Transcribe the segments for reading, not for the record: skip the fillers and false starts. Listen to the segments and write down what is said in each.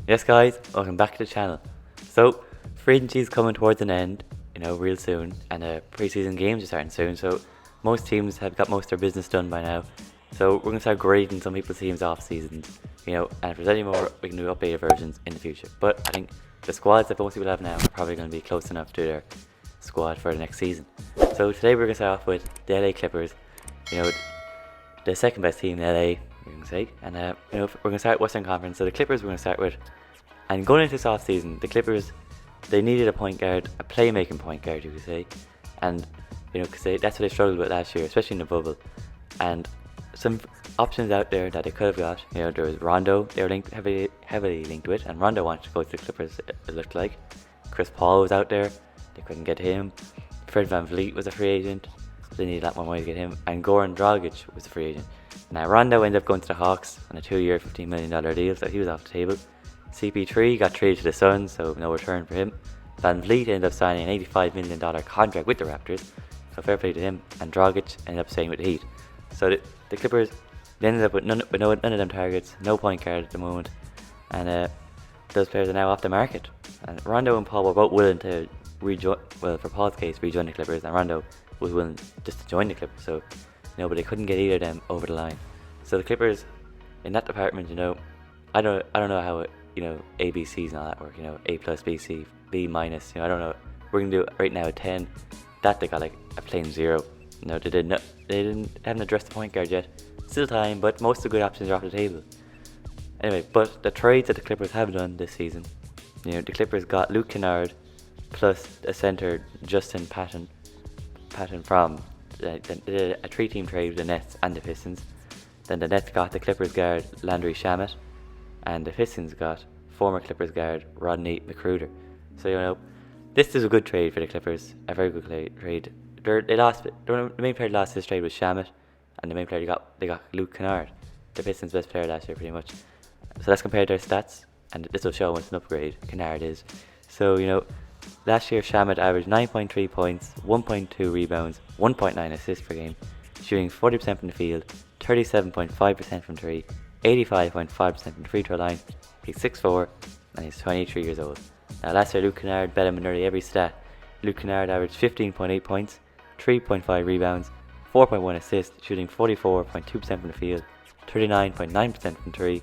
Yes, guys, welcome back to the channel. So, free agency is coming towards an end, real soon, and preseason games are starting soon. So, most teams have got most of their business done by now. So, we're gonna start grading some people's teams off seasons, and if there's any more, we can do updated versions in the future. But I think the squads that most people have now are probably going to be close enough to their squad for the next season. So, today we're gonna start off with the LA Clippers. You know, the second best team in LA, you can say. And we're going to start Western Conference. So the Clippers we're going to start with. And going into this off season, the Clippers, they needed a point guard, a playmaking point guard, you could say. And because that's what they struggled with last year, especially in the bubble. And some options out there that they could have got. There was Rondo. They were heavily linked with, and Rondo wanted to go to the Clippers. It looked like Chris Paul was out there. They couldn't get him. Fred VanVleet was a free agent. They needed a lot more money to get him. And Goran Dragic was a free agent. Now Rondo ended up going to the Hawks on a 2-year, $15 million deal, so he was off the table. CP3 got traded to the Suns, so no return for him. VanVleet ended up signing an $85 million contract with the Raptors, so fair play to him. And Dragic ended up staying with the Heat. So the Clippers, they ended up with none of them targets, no point guard at the moment, and those players are now off the market. And Rondo and Paul were both willing to rejoin, well, for Paul's case, rejoin the Clippers, and Rondo was willing just to join the Clippers, so but they couldn't get either of them over the line. So the Clippers, in that department, I don't know how it, ABCs and all that work. A plus, B, C, B minus. I don't know. We're gonna do it right now at 10. That they got like a plain 0. They haven't addressed the point guard yet. Still time, but most of the good options are off the table. Anyway, but the trades that the Clippers have done this season, the Clippers got Luke Kennard plus a center Justin Patton from a 3-team trade with the Nets and the Pistons. Then the Nets got the Clippers guard Landry Shamet, and the Pistons got former Clippers guard Rodney McGruder. So this is a good trade for the Clippers, a very good trade. The main player lost this trade was Shamet, and the main player they got Luke Kennard, the Pistons' best player last year, pretty much. So let's compare their stats, and this will show what's an upgrade Kennard is. So last year, Shamet averaged 9.3 points, 1.2 rebounds, 1.9 assists per game, shooting 40% from the field, 37.5% from 3, 85.5% from the free throw line. He's 6'4", and he's 23 years old. Now last year, Luke Kennard bet him in nearly every stat. Luke Kennard averaged 15.8 points, 3.5 rebounds, 4.1 assists, shooting 44.2% from the field, 39.9% from 3,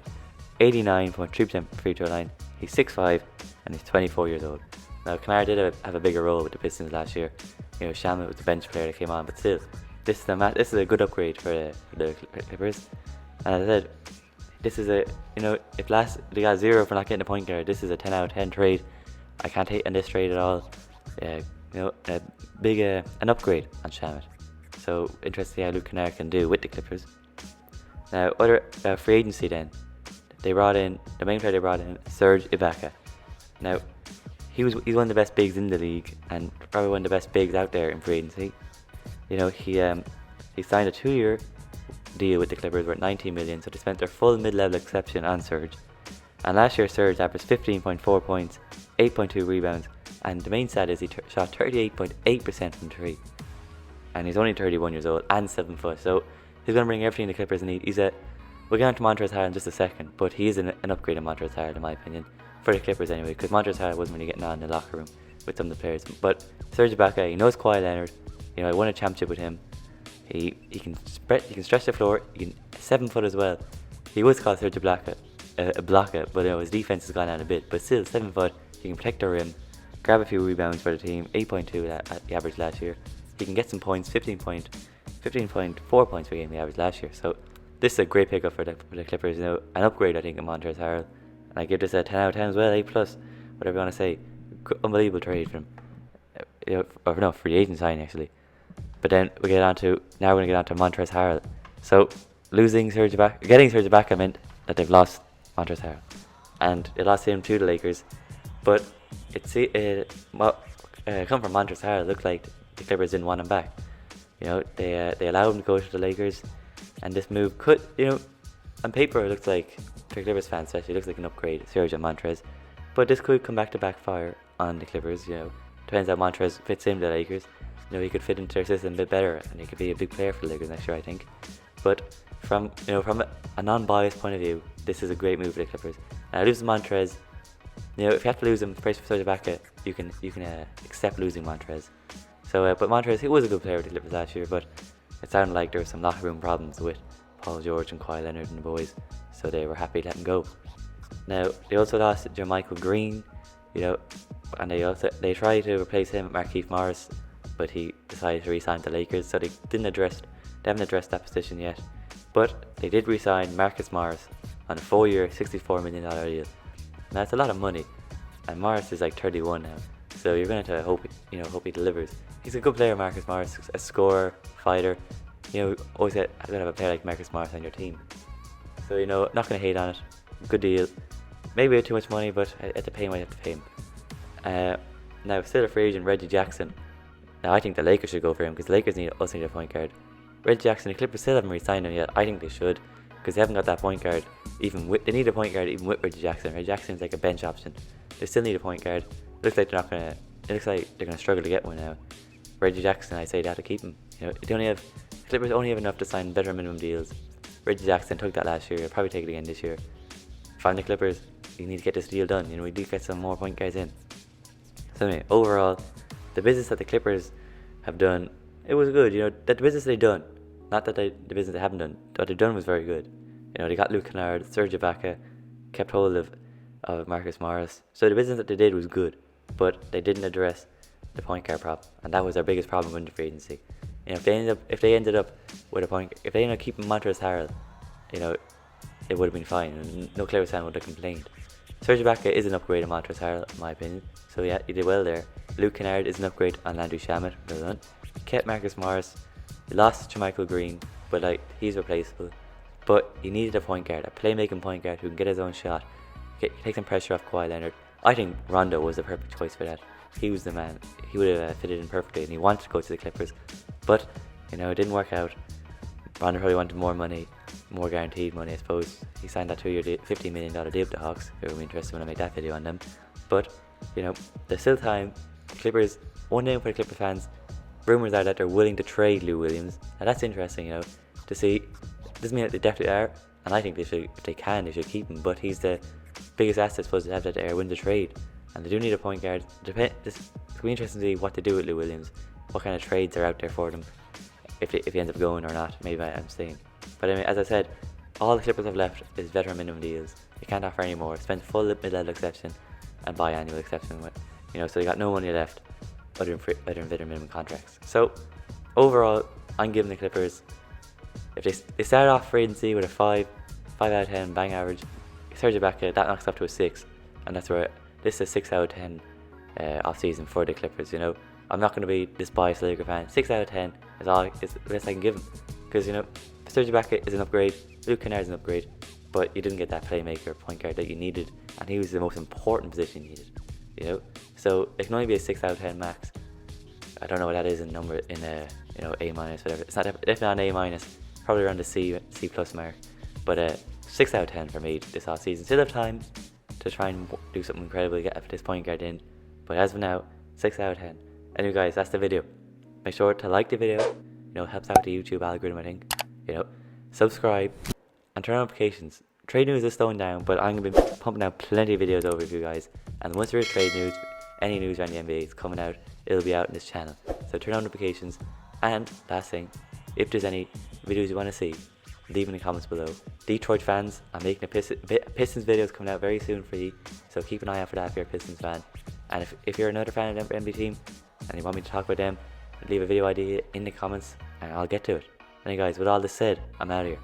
89.3% from the free throw line. He's 6'5", and he's 24 years old. Now, Kennard did have a bigger role with the Pistons last year. Shamet was the bench player that came on, but still, this is a good upgrade for the Clippers. And as I said, this is if they got 0 for not getting a point guard, this is a 10 out of 10 trade. I can't hate on this trade at all. A big an upgrade on Shamet. So interesting to see how Luke Kennard can do with the Clippers. Now, other free agency then, the main player they brought in, Serge Ibaka. Now, he's one of the best bigs in the league, and probably one of the best bigs out there in free agency. He signed a 2-year deal with the Clippers worth $19 million, so they spent their full mid-level exception on Serge. And last year, Serge averaged 15.4 points, 8.2 rebounds, and the main stat is he shot 38.8% from 3. And he's only 31 years old and 7 foot, so he's going to bring everything the Clippers need. We'll get on to Montrezl Harrell in just a second, but he is an upgrade on Montrezl Harrell in my opinion. For the Clippers anyway, because Montrezl Harrell wasn't really getting on in the locker room with some of the players. But Serge Ibaka, he knows Kawhi Leonard. I won a championship with him. He can stretch the floor. He can 7 foot as well. He was called Serge Ibaka, a blocker, but his defense has gone down a bit. But still, 7 foot. He can protect the rim, grab a few rebounds for the team. 8.2 at the average last year. He can get some points. 15.4 points per game he averaged last year. So this is a great pickup for the Clippers. An upgrade, I think, in Montrezl Harrell. And I give this a 10 out of 10 as well, A+, whatever you want to say. Unbelievable trade from him. Free agent signing actually. But then now we're going to get on to Montrezl Harrell. So getting Serge Ibaka meant that they've lost Montrezl Harrell, and they lost him to the Lakers. But come from Montrezl Harrell, it looked like the Clippers didn't want him back. They allowed him to go to the Lakers, and this move could, on paper it looks like, for Clippers fans especially, it looks like an upgrade, Serge and Montrezl. But this could come back to backfire on the Clippers. Depends how Montrezl fits in the Lakers. He could fit into their system a bit better, and he could be a big player for the Lakers next year, I think. But from a non-biased point of view, this is a great move for the Clippers. Now losing Montrezl You know, if you have to lose him, price for Serge Ibaka, you can accept losing Montrez. So, but Montrez, he was a good player with the Clippers last year, but it sounded like there were some locker room problems with Paul George and Kawhi Leonard and the boys, so they were happy to let him go. Now, they also lost Jermichael Green, you know, and they tried to replace him with Markieff Morris, but he decided to re-sign the Lakers, so they haven't addressed that position yet. But they did re-sign Marcus Morris on a 4-year, $64 million deal. Now, that's a lot of money, and Morris is like 31 now, so you're going to hope he delivers. He's a good player, Marcus Morris, a scorer, fighter. You know, always got to have a player like Marcus Morris on your team. So, you know, not going to hate on it. Good deal. Maybe a bit too much money, but I have to pay him. Now, still a free agent, Reggie Jackson. Now, I think the Lakers should go for him because the Lakers also need a point guard. Reggie Jackson, the Clippers still haven't re-signed him yet. I think they should because they haven't got that point guard. They need a point guard even with Reggie Jackson. Reggie Jackson's like a bench option. They still need a point guard. It looks like they're gonna struggle to get one now. Reggie Jackson, I say they have to keep him. You know, Clippers only have enough to sign better minimum deals. Reggie Jackson took that last year. He'll probably take it again this year. If I'm the Clippers, you need to get this deal done. You know, we need to get some more point guys in. So anyway, overall, the business that the Clippers have done, it was good. You know, that the business they've done, not that the business they haven't done. What they've done was very good. You know, they got Luke Kennard, Serge Ibaka, kept hold of Marcus Morris. So the business that they did was good, but they didn't address the point guard problem, and that was their biggest problem in the free agency. You know, if they ended up with a point, if they ended up keeping Montrezl Harrell, you know, it would have been fine, and no Clippers fan would have complained. Serge Ibaka is an upgrade on Montrezl Harrell, in my opinion. So yeah, he did well there. Luke Kennard is an upgrade on Landry Shamet. Well done. Kept Marcus Morris. He lost Jermichael Green, but like he's replaceable. But he needed a point guard, a playmaking point guard who can get his own shot, take some pressure off Kawhi Leonard. I think Rondo was the perfect choice for that. He was the man. He would have fitted in perfectly, and he wanted to go to the Clippers. But you know, it didn't work out. Rondo probably wanted more money, more guaranteed money, I suppose. He signed that 2-year $50 million deal with the Hawks. It would be interesting when I make that video on them. But you know, there's still time. The Clippers, one name for the Clipper fans. Rumors are that they're willing to trade Lou Williams. Now that's interesting, you know, to see. Doesn't mean that they definitely are, and I think they should, if they can, they should keep him. But he's the biggest asset, supposed to have that win the trade, and they do need a point guard. It's gonna be interesting to see what they do with Lou Williams, what kind of trades are out there for them, if he ends up going or not. Maybe I'm staying. But anyway, as I said, all the Clippers have left is veteran minimum deals. They can't offer any more. Spend full mid-level exception and biannual exception. You know, so they got no money left other than veteran minimum contracts. So overall, I'm giving the Clippers, if they start off free agency with a 5 out of 10 bang average, Serge Ibaka, that knocks up to a 6, and that's where this is a 6 out of 10 off season for the Clippers. You know, I'm not going to be this biased Laker fan. 6 out of 10 is the best I can give them, because you know, Serge Ibaka is an upgrade, Luke Kennard is an upgrade, but you didn't get that playmaker point guard that you needed, and he was the most important position you needed. You know, so it can only be a 6 out of 10 max. I don't know what that is in number, in you know, A minus, whatever. It's not definitely not A minus, probably around the C plus mark. But 6 out of 10 for me this off season. Still have time to try and do something incredible, get this point guard in. But as of now, 6 out of 10. Anyway, guys, that's the video. Make sure to like the video. You know, it helps out the YouTube algorithm, I think. You know, subscribe and turn on notifications. Trade news is slowing down, but I'm going to be pumping out plenty of videos over for you guys. And once there is trade news, any news around the NBA is coming out, it'll be out in this channel. So turn on notifications. And last thing, if there's any videos you want to see, leave in the comments below. Detroit fans, I'm making a Pistons videos coming out very soon for you, so keep an eye out for that if you're a Pistons fan. And if you're another fan of the NBA team and you want me to talk about them, leave a video idea in the comments and I'll get to it. Anyway guys, with all this said, I'm out of here.